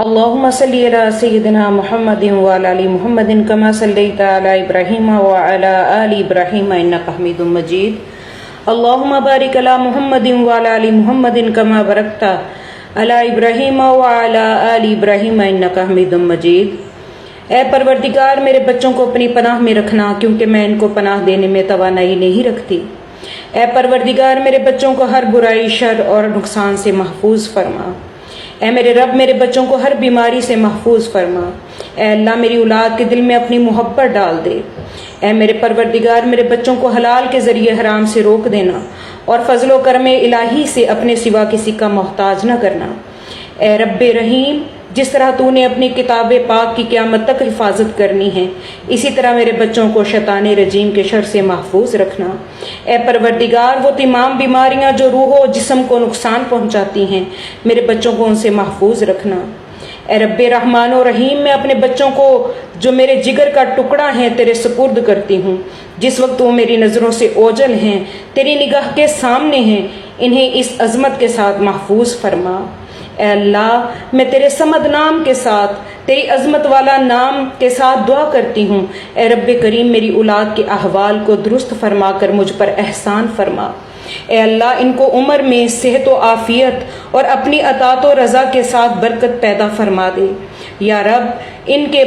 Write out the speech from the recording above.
اللهم صل على سيدنا محمد وعلى ال محمد كما صليت على ابراهيم وعلى ال ابراهيم انك حميد مجيد. اللهم بارك على محمد وعلى ال محمد كما باركت على ابراهيم وعلى ال ابراهيم انك حميد مجيد. اے پروردگار میرے بچوں کو اپنی پناہ میں رکھنا کیونکہ میں ان کو پناہ دینے میں توانائی نہیں رکھتی. اے پروردگار میرے بچوں کو ہر برائی، شر اور نقصان سے محفوظ فرما. اے میرے رب میرے بچوں کو ہر بیماری سے محفوظ فرما. اے اللہ میری اولاد کے دل میں اپنی محبت ڈال دے. اے میرے پروردگار میرے بچوں کو حلال کے ذریعے حرام سے روک دینا اور فضل و کرم الہی سے اپنے سوا کسی کا محتاج نہ کرنا. اے رب رحیم، جس طرح تو نے اپنی کتاب پاک کی قیامت تک حفاظت کرنی ہے، اسی طرح میرے بچوں کو شیطان رجیم کے شر سے محفوظ رکھنا. اے پروردگار، وہ تمام بیماریاں جو روح و جسم کو نقصان پہنچاتی ہیں، میرے بچوں کو ان سے محفوظ رکھنا. اے رب رحمان و رحیم، میں اپنے بچوں کو جو میرے جگر کا ٹکڑا ہیں تیرے سپرد کرتی ہوں. جس وقت وہ میری نظروں سے اوجھل ہیں، تیری نگاہ کے سامنے ہیں، انہیں اس عظمت کے ساتھ محفوظ فرما. اے اللہ، میں تیرے صمد نام کے ساتھ، تیری عظمت والا نام کے ساتھ دعا کرتی ہوں. اے رب کریم، میری اولاد کے احوال کو درست فرما کر مجھ پر احسان فرما. اے اللہ، ان کو عمر میں صحت و عافیت اور اپنی اطاعت و رضا کے ساتھ برکت پیدا فرما دے. یا رب، ان کے